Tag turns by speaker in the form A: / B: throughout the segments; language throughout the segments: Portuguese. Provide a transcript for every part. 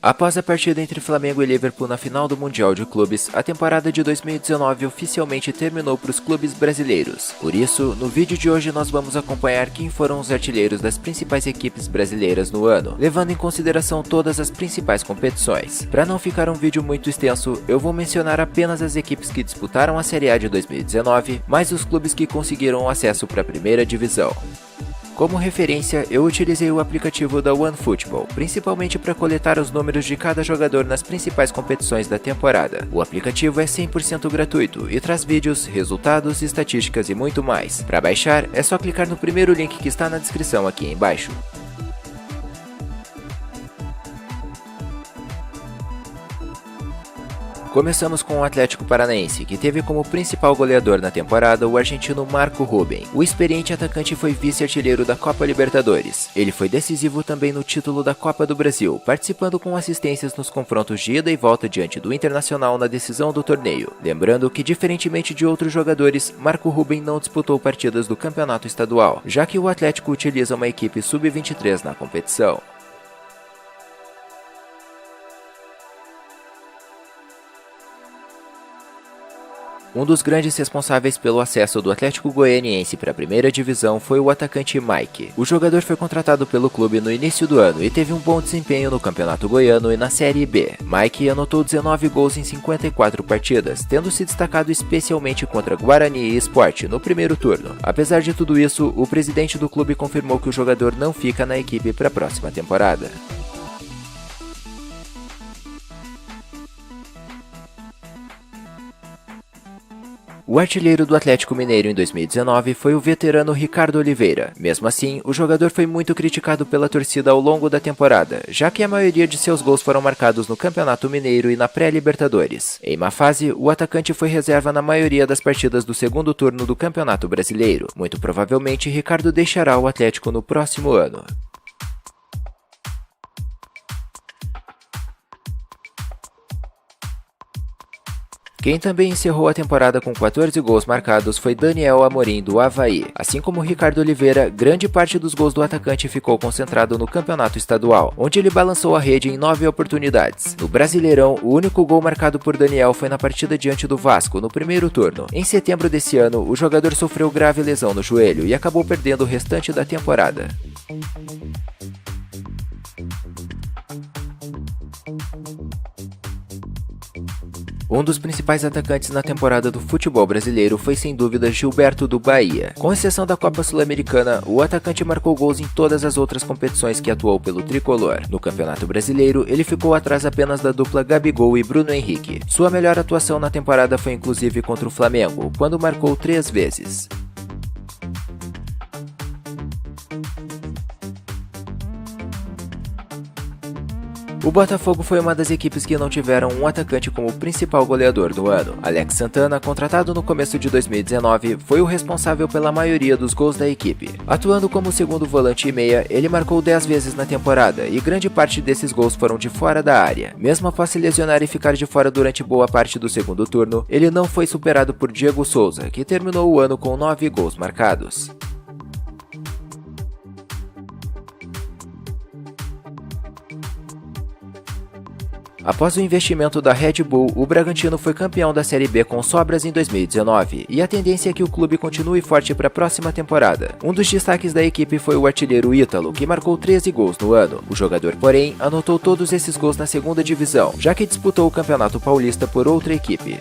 A: Após a partida entre Flamengo e Liverpool na final do Mundial de Clubes, a temporada de 2019 oficialmente terminou para os clubes brasileiros. Por isso, no vídeo de hoje nós vamos acompanhar quem foram os artilheiros das principais equipes brasileiras no ano, levando em consideração todas as principais competições. Para não ficar um vídeo muito extenso, eu vou mencionar apenas as equipes que disputaram a Série A de 2019, mais os clubes que conseguiram o acesso para a primeira divisão. Como referência, eu utilizei o aplicativo da OneFootball, principalmente para coletar os números de cada jogador nas principais competições da temporada. O aplicativo é 100% gratuito e traz vídeos, resultados, estatísticas e muito mais. Para baixar, é só clicar no primeiro link que está na descrição aqui embaixo. Começamos com o Atlético Paranaense, que teve como principal goleador na temporada o argentino Marco Ruben. O experiente atacante foi vice-artilheiro da Copa Libertadores. Ele foi decisivo também no título da Copa do Brasil, participando com assistências nos confrontos de ida e volta diante do Internacional na decisão do torneio. Lembrando que, diferentemente de outros jogadores, Marco Ruben não disputou partidas do campeonato estadual, já que o Atlético utiliza uma equipe sub-23 na competição. Um dos grandes responsáveis pelo acesso do Atlético Goianiense para a primeira divisão foi o atacante Mike. O jogador foi contratado pelo clube no início do ano e teve um bom desempenho no Campeonato Goiano e na Série B. Mike anotou 19 gols em 54 partidas, tendo se destacado especialmente contra Guarani e Sport no primeiro turno. Apesar de tudo isso, o presidente do clube confirmou que o jogador não fica na equipe para a próxima temporada. O artilheiro do Atlético Mineiro em 2019 foi o veterano Ricardo Oliveira. Mesmo assim, o jogador foi muito criticado pela torcida ao longo da temporada, já que a maioria de seus gols foram marcados no Campeonato Mineiro e na pré-Libertadores. Em uma fase, o atacante foi reserva na maioria das partidas do segundo turno do Campeonato Brasileiro. Muito provavelmente, Ricardo deixará o Atlético no próximo ano. Quem também encerrou a temporada com 14 gols marcados foi Daniel Amorim do Avaí. Assim como Ricardo Oliveira, grande parte dos gols do atacante ficou concentrado no campeonato estadual, onde ele balançou a rede em 9 oportunidades. No Brasileirão, o único gol marcado por Daniel foi na partida diante do Vasco, no primeiro turno. Em setembro desse ano, o jogador sofreu grave lesão no joelho e acabou perdendo o restante da temporada. Um dos principais atacantes na temporada do futebol brasileiro foi sem dúvida Gilberto do Bahia. Com exceção da Copa Sul-Americana, o atacante marcou gols em todas as outras competições que atuou pelo tricolor. No Campeonato Brasileiro, ele ficou atrás apenas da dupla Gabigol e Bruno Henrique. Sua melhor atuação na temporada foi inclusive contra o Flamengo, quando marcou 3 vezes. O Botafogo foi uma das equipes que não tiveram um atacante como principal goleador do ano. Alex Santana, contratado no começo de 2019, foi o responsável pela maioria dos gols da equipe. Atuando como segundo volante e meia, ele marcou 10 vezes na temporada e grande parte desses gols foram de fora da área. Mesmo após se lesionar e ficar de fora durante boa parte do segundo turno, ele não foi superado por Diego Souza, que terminou o ano com 9 gols marcados. Após o investimento da Red Bull, o Bragantino foi campeão da Série B com sobras em 2019, e a tendência é que o clube continue forte para a próxima temporada. Um dos destaques da equipe foi o artilheiro Ítalo, que marcou 13 gols no ano. O jogador, porém, anotou todos esses gols na segunda divisão, já que disputou o Campeonato Paulista por outra equipe.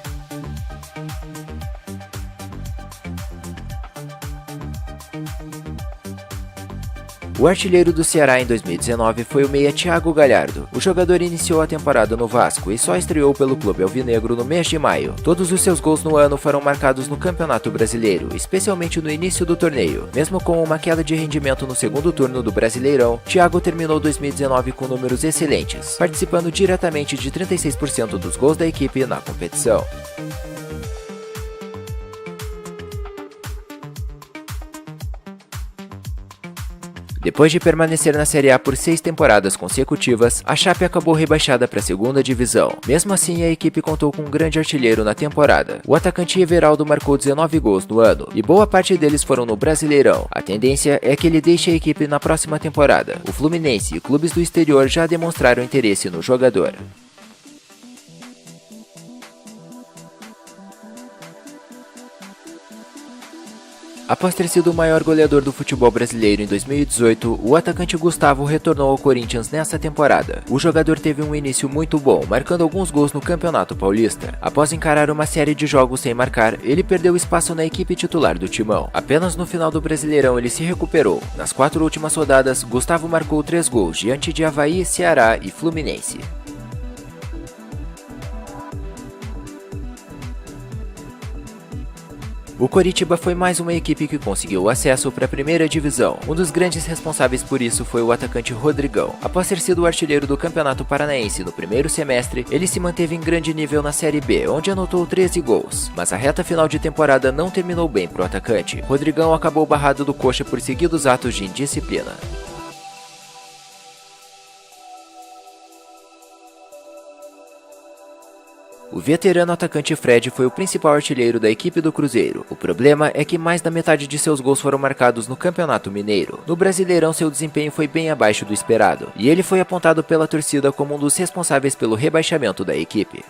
A: O artilheiro do Ceará em 2019 foi o meia Thiago Galhardo. O jogador iniciou a temporada no Vasco e só estreou pelo clube alvinegro no mês de maio. Todos os seus gols no ano foram marcados no Campeonato Brasileiro, especialmente no início do torneio. Mesmo com uma queda de rendimento no segundo turno do Brasileirão, Thiago terminou 2019 com números excelentes, participando diretamente de 36% dos gols da equipe na competição. Depois de permanecer na Série A por 6 temporadas consecutivas, a Chape acabou rebaixada para a segunda divisão. Mesmo assim, a equipe contou com um grande artilheiro na temporada. O atacante Everaldo marcou 19 gols no ano, e boa parte deles foram no Brasileirão. A tendência é que ele deixe a equipe na próxima temporada. O Fluminense e clubes do exterior já demonstraram interesse no jogador. Após ter sido o maior goleador do futebol brasileiro em 2018, o atacante Gustavo retornou ao Corinthians nessa temporada. O jogador teve um início muito bom, marcando alguns gols no Campeonato Paulista. Após encarar uma série de jogos sem marcar, ele perdeu espaço na equipe titular do Timão. Apenas no final do Brasileirão ele se recuperou. Nas 4 últimas rodadas, Gustavo marcou 3 gols diante de Avaí, Ceará e Fluminense. O Coritiba foi mais uma equipe que conseguiu acesso para a primeira divisão. Um dos grandes responsáveis por isso foi o atacante Rodrigão. Após ter sido o artilheiro do Campeonato Paranaense no primeiro semestre, ele se manteve em grande nível na Série B, onde anotou 13 gols. Mas a reta final de temporada não terminou bem para o atacante. Rodrigão acabou barrado do Coxa por seguidos atos de indisciplina. O veterano atacante Fred foi o principal artilheiro da equipe do Cruzeiro. O problema é que mais da metade de seus gols foram marcados no Campeonato Mineiro. No Brasileirão, seu desempenho foi bem abaixo do esperado, e ele foi apontado pela torcida como um dos responsáveis pelo rebaixamento da equipe.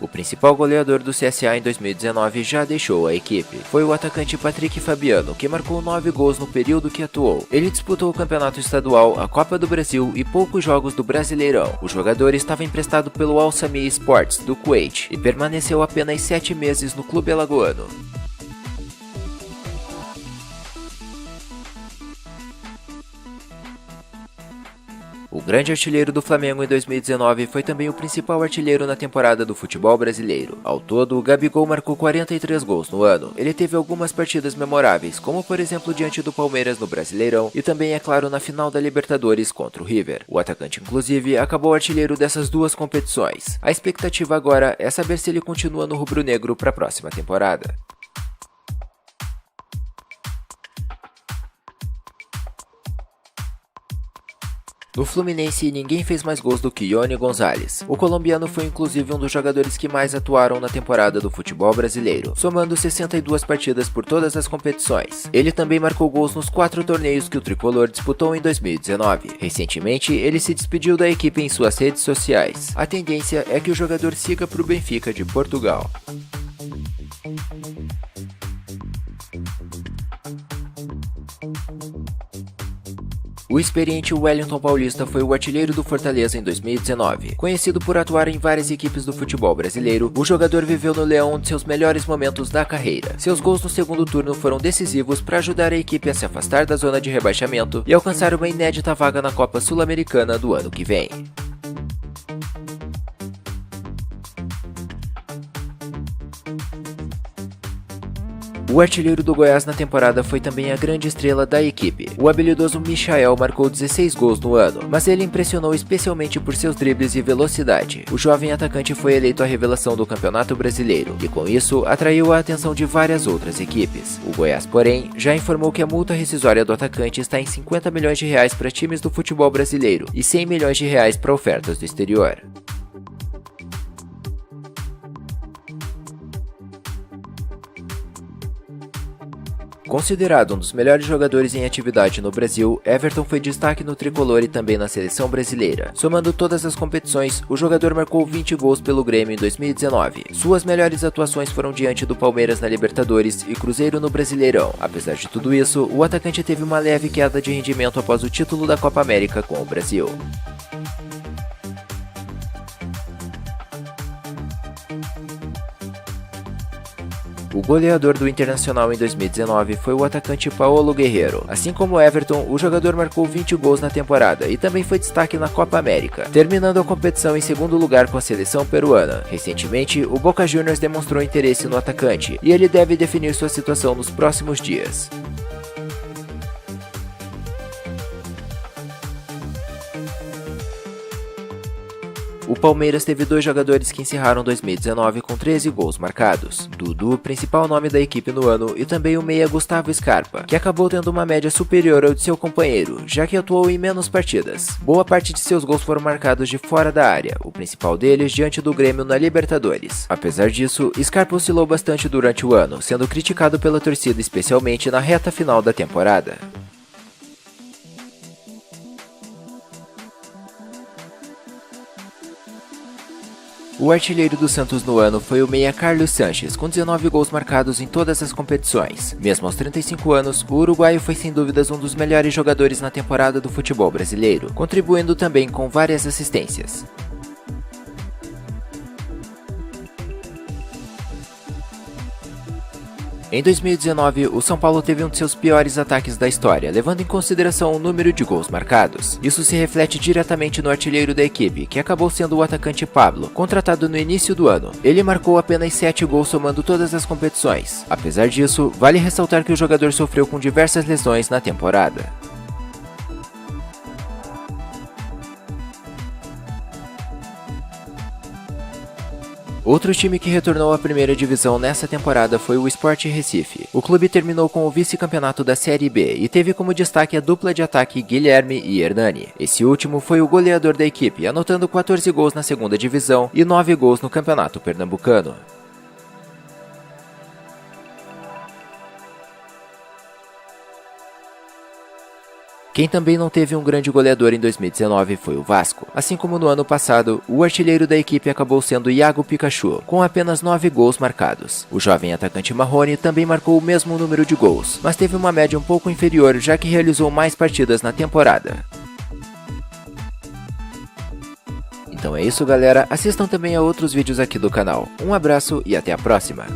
A: O principal goleador do CSA em 2019 já deixou a equipe. Foi o atacante Patrick Fabiano, que marcou 9 gols no período que atuou. Ele disputou o Campeonato Estadual, a Copa do Brasil e poucos jogos do Brasileirão. O jogador estava emprestado pelo Al Samy Sports, do Kuwait, e permaneceu apenas 7 meses no clube alagoano. O grande artilheiro do Flamengo em 2019 foi também o principal artilheiro na temporada do futebol brasileiro. Ao todo, o Gabigol marcou 43 gols no ano. Ele teve algumas partidas memoráveis, como por exemplo diante do Palmeiras no Brasileirão e também, é claro, na final da Libertadores contra o River. O atacante, inclusive, acabou artilheiro dessas duas competições. A expectativa agora é saber se ele continua no rubro-negro para a próxima temporada. No Fluminense, ninguém fez mais gols do que Ione Gonzalez. O colombiano foi inclusive um dos jogadores que mais atuaram na temporada do futebol brasileiro, somando 62 partidas por todas as competições. Ele também marcou gols nos 4 torneios que o tricolor disputou em 2019. Recentemente, ele se despediu da equipe em suas redes sociais. A tendência é que o jogador siga para o Benfica de Portugal. O experiente Wellington Paulista foi o artilheiro do Fortaleza em 2019. Conhecido por atuar em várias equipes do futebol brasileiro, o jogador viveu no Leão um de seus melhores momentos da carreira. Seus gols no segundo turno foram decisivos para ajudar a equipe a se afastar da zona de rebaixamento e alcançar uma inédita vaga na Copa Sul-Americana do ano que vem. O artilheiro do Goiás na temporada foi também a grande estrela da equipe. O habilidoso Michael marcou 16 gols no ano, mas ele impressionou especialmente por seus dribles e velocidade. O jovem atacante foi eleito a revelação do Campeonato Brasileiro e com isso atraiu a atenção de várias outras equipes. O Goiás, porém, já informou que a multa rescisória do atacante está em 50 milhões de reais para times do futebol brasileiro e 100 milhões de reais para ofertas do exterior. Considerado um dos melhores jogadores em atividade no Brasil, Everton foi destaque no tricolor e também na seleção brasileira. Somando todas as competições, o jogador marcou 20 gols pelo Grêmio em 2019. Suas melhores atuações foram diante do Palmeiras na Libertadores e Cruzeiro no Brasileirão. Apesar de tudo isso, o atacante teve uma leve queda de rendimento após o título da Copa América com o Brasil. O goleador do Internacional em 2019 foi o atacante Paolo Guerreiro. Assim como Everton, o jogador marcou 20 gols na temporada e também foi destaque na Copa América, terminando a competição em segundo lugar com a seleção peruana. Recentemente, o Boca Juniors demonstrou interesse no atacante e ele deve definir sua situação nos próximos dias. o Palmeiras teve dois jogadores que encerraram 2019 com 13 gols marcados. Dudu, principal nome da equipe no ano, e também o meia Gustavo Scarpa, que acabou tendo uma média superior ao de seu companheiro, já que atuou em menos partidas. Boa parte de seus gols foram marcados de fora da área, o principal deles diante do Grêmio na Libertadores. Apesar disso, Scarpa oscilou bastante durante o ano, sendo criticado pela torcida especialmente na reta final da temporada. O artilheiro do Santos no ano foi o meia Carlos Sanches, com 19 gols marcados em todas as competições. Mesmo aos 35 anos, o uruguaio foi sem dúvidas um dos melhores jogadores na temporada do futebol brasileiro, contribuindo também com várias assistências. Em 2019, o São Paulo teve um de seus piores ataques da história, levando em consideração o número de gols marcados. Isso se reflete diretamente no artilheiro da equipe, que acabou sendo o atacante Pablo, contratado no início do ano. Ele marcou apenas 7 gols somando todas as competições. Apesar disso, vale ressaltar que o jogador sofreu com diversas lesões na temporada. Outro time que retornou à primeira divisão nessa temporada foi o Sport Recife. O clube terminou com o vice-campeonato da Série B e teve como destaque a dupla de ataque Guilherme e Hernani. Esse último foi o goleador da equipe, anotando 14 gols na segunda divisão e 9 gols no campeonato pernambucano. Quem também não teve um grande goleador em 2019 foi o Vasco. Assim como no ano passado, o artilheiro da equipe acabou sendo Iago Pikachu, com apenas 9 gols marcados. O jovem atacante Marrone também marcou o mesmo número de gols, mas teve uma média um pouco inferior já que realizou mais partidas na temporada. Então é isso, galera, assistam também a outros vídeos aqui do canal. Um abraço e até a próxima!